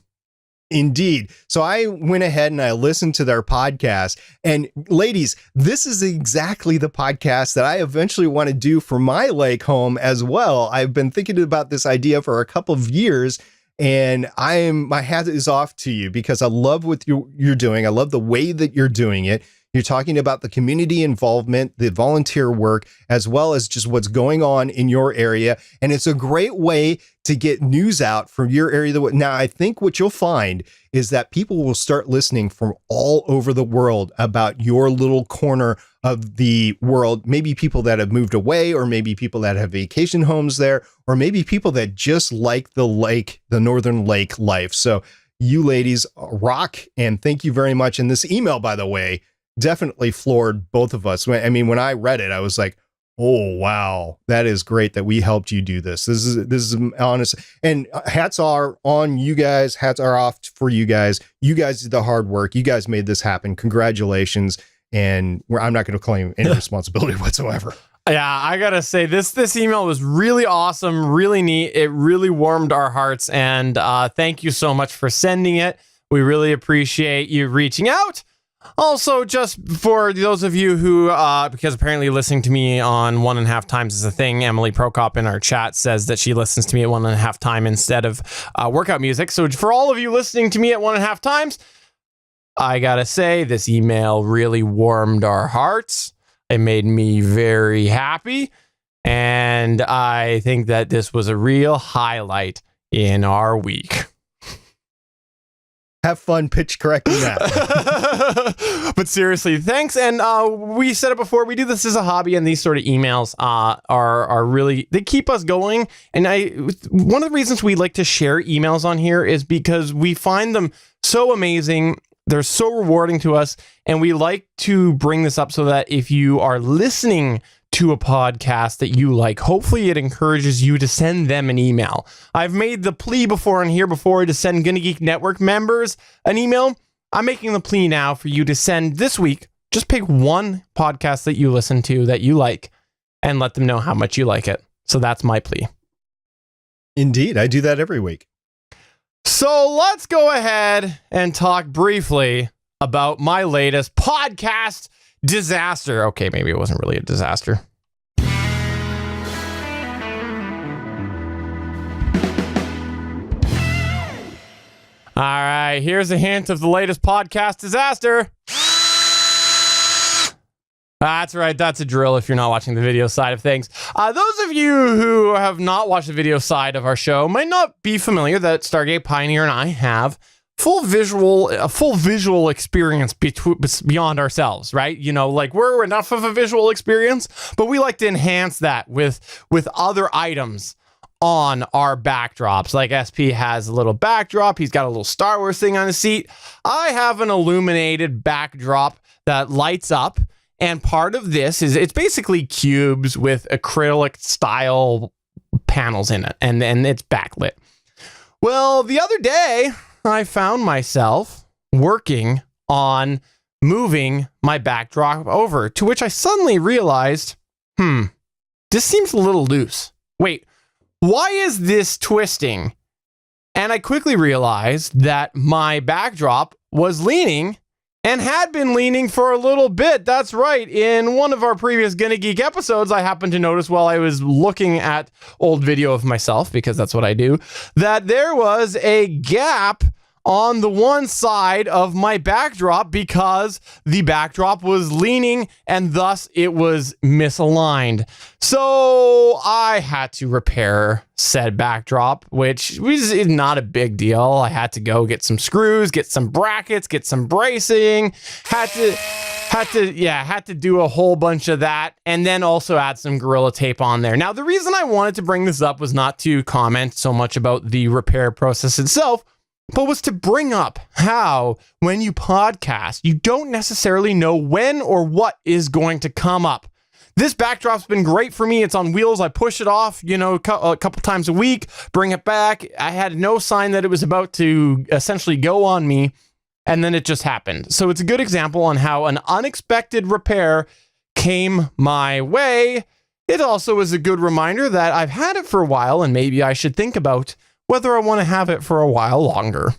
Indeed. So I went ahead and I listened to their podcast. And ladies, this is exactly the podcast that I eventually want to do for my lake home as well. I've been thinking about this idea for a couple of years, and my hat is off to you because I love what you're doing. I love the way that you're doing it. You're talking about the community involvement, the volunteer work, as well as just what's going on in your area. And it's a great way to get news out from your area. Now, I think what you'll find is that people will start listening from all over the world about your little corner of the world. Maybe people that have moved away, or maybe people that have vacation homes there, or maybe people that just like the lake, the Northern Lake life. So you ladies rock, and thank you very much. And this email, by the way, definitely floored both of us. I mean, when I read it, I was like, oh, wow, that is great that we helped you do this. This is honest. And hats are on you guys. Hats are off for you guys. You guys did the hard work. You guys made this happen. Congratulations. And I'm not going to claim any responsibility whatsoever. Yeah, I got to say, this email was really awesome, really neat. It really warmed our hearts. And thank you so much for sending it. We really appreciate you reaching out. Also, just for those of you who, because apparently listening to me on 1.5 times is a thing, Emily Prokop in our chat says that she listens to me at 1.5 times instead of workout music. So for all of you listening to me at 1.5 times, I gotta say, this email really warmed our hearts. It made me very happy. And I think that this was a real highlight in our week. Have fun pitch correcting that. But seriously, thanks. And we said it before, we do this as a hobby, and these sort of emails are really, they keep us going. And one of the reasons we like to share emails on here is because we find them so amazing. They're so rewarding to us. And we like to bring this up so that if you are listening to a podcast that you like, hopefully it encourages you to send them an email. I've made the plea before to send Gonna Geek Network members an email. I'm making the plea now for you to send this week. Just pick one podcast that you listen to that you like and let them know how much you like it. So that's my plea. Indeed, I do that every week. So let's go ahead and talk briefly about my latest podcast disaster. Okay, maybe it wasn't really a disaster. All right, here's a hint of the latest podcast disaster. That's right, that's a drill if you're not watching the video side of things. Those of you who have not watched the video side of our show might not be familiar that Stargate Pioneer and I have a full visual experience beyond ourselves, right? You know, like we're enough of a visual experience, but we like to enhance that with other items on our backdrops. Like SP has a little backdrop. He's got a little Star Wars thing on his seat. I have an illuminated backdrop that lights up, And part of this is it's basically cubes with acrylic style panels in it, and it's backlit. Well, the other day I found myself working on moving my backdrop over, to which I suddenly realized, this seems a little loose. Wait, why is this twisting? And I quickly realized that my backdrop was leaning and had been leaning for a little bit. That's right. In one of our previous Gonna Geek episodes, I happened to notice while I was looking at old video of myself, because that's what I do, that there was a gap on the one side of my backdrop because the backdrop was leaning and thus it was misaligned. So I had to repair said backdrop, which was not a big deal. I had to go get some screws, get some brackets, get some bracing, had to do a whole bunch of that, and then also add some Gorilla Tape on there. Now, the reason I wanted to bring this up was not to comment so much about the repair process itself, but was to bring up how when you podcast, you don't necessarily know when or what is going to come up. This backdrop's been great for me. It's on wheels. I push it off, a couple times a week, bring it back. I had no sign that it was about to essentially go on me, and then it just happened. So it's a good example on how an unexpected repair came my way. It also is a good reminder that I've had it for a while, and maybe I should think about whether I want to have it for a while longer.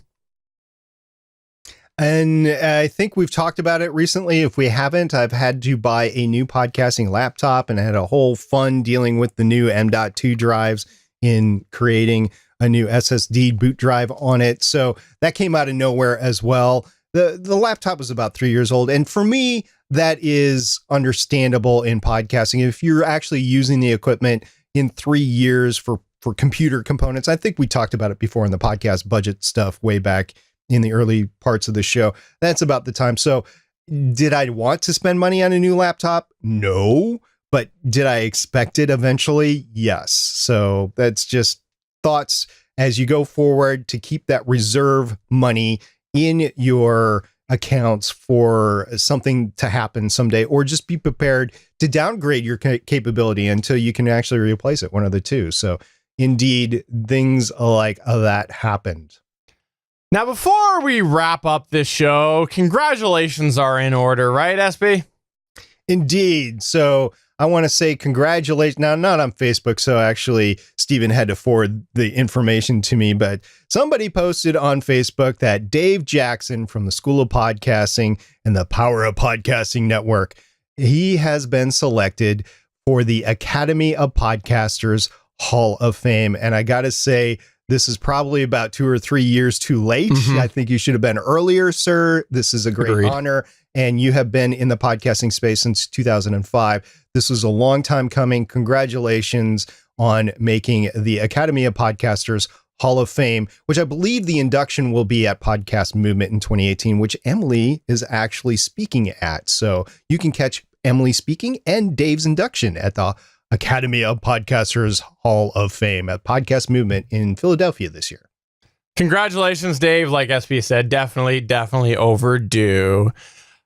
And I think we've talked about it recently. If we haven't, I've had to buy a new podcasting laptop, and I had a whole fun dealing with the new M.2 drives in creating a new SSD boot drive on it. So that came out of nowhere as well. The laptop was about 3 years old. And for me, that is understandable in podcasting. If you're actually using the equipment in 3 years for computer components, I think we talked about it before in the podcast budget stuff way back in the early parts of the show. That's about the time. So did I want to spend money on a new laptop? No. But did I expect it eventually? Yes. So that's just thoughts as you go forward to keep that reserve money in your accounts for something to happen someday, or just be prepared to downgrade your capability until you can actually replace it, one of the two. So indeed, things like that happened. Now, before we wrap up this show, congratulations are in order, right, SB? Indeed. So I want to say congratulations. Now, not on Facebook, so actually Stephen had to forward the information to me, but somebody posted on Facebook that Dave Jackson from the School of Podcasting and the Power of Podcasting Network, he has been selected for the Academy of Podcasters Hall of Fame. And I got to say, this is probably about 2 or 3 years too late. I think you should have been earlier, sir. This is a great honor. And you have been in the podcasting space since 2005. This was a long time coming. Congratulations on making the Academy of Podcasters Hall of Fame, which I believe the induction will be at Podcast Movement in 2018, which Emily is actually speaking at. So you can catch Emily speaking and Dave's induction at the Academy of Podcasters Hall of Fame at Podcast Movement in Philadelphia this year. Congratulations, Dave. Like SB said, definitely overdue.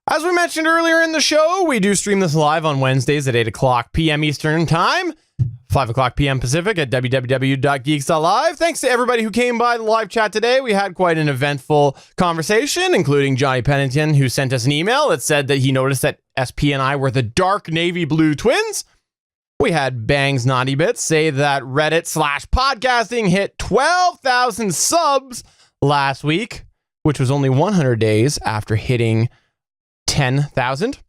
As we mentioned earlier in the show, we do stream this live on Wednesdays at 8 o'clock p.m. Eastern Time, 5 o'clock p.m. Pacific at www.geeks.live. Thanks to everybody who came by the live chat today. We had quite an eventful conversation, including Johnny Pennington, who sent us an email that said that he noticed that SP and I were the dark navy blue twins. We had Bangs Naughty Bits say that Reddit/podcasting hit 12,000 subs last week, which was only 100 days after hitting 10,000.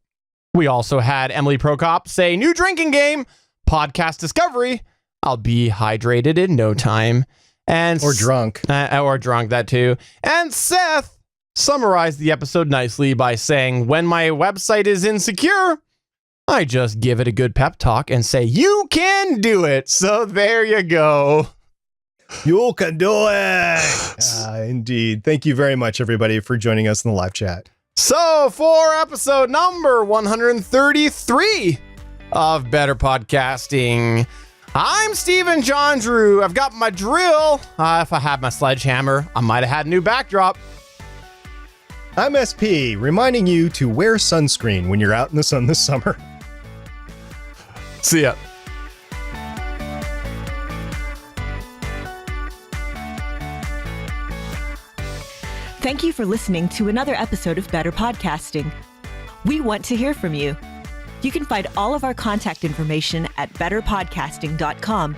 We also had Emily Prokop say, new drinking game, podcast discovery. I'll be hydrated in no time. And or drunk. Or drunk, that too. And Seth summarized the episode nicely by saying, when my website is insecure, I just give it a good pep talk and say, you can do it. So there you go. You can do it. Indeed. Thank you very much, everybody, for joining us in the live chat. So for episode number 133 of Better Podcasting, I'm Stephen John Drew. I've got my drill. If I had my sledgehammer, I might have had a new backdrop. I'm SP, reminding you to wear sunscreen when you're out in the sun this summer. See ya. Thank you for listening to another episode of Better Podcasting. We want to hear from you. You can find all of our contact information at betterpodcasting.com.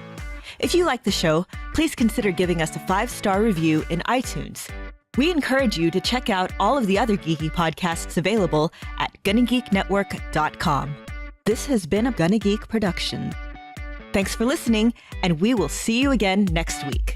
If you like the show, please consider giving us a 5-star review in iTunes. We encourage you to check out all of the other geeky podcasts available at GonnaGeekNetwork.com. This has been a Gonna Geek production. Thanks for listening, and we will see you again next week.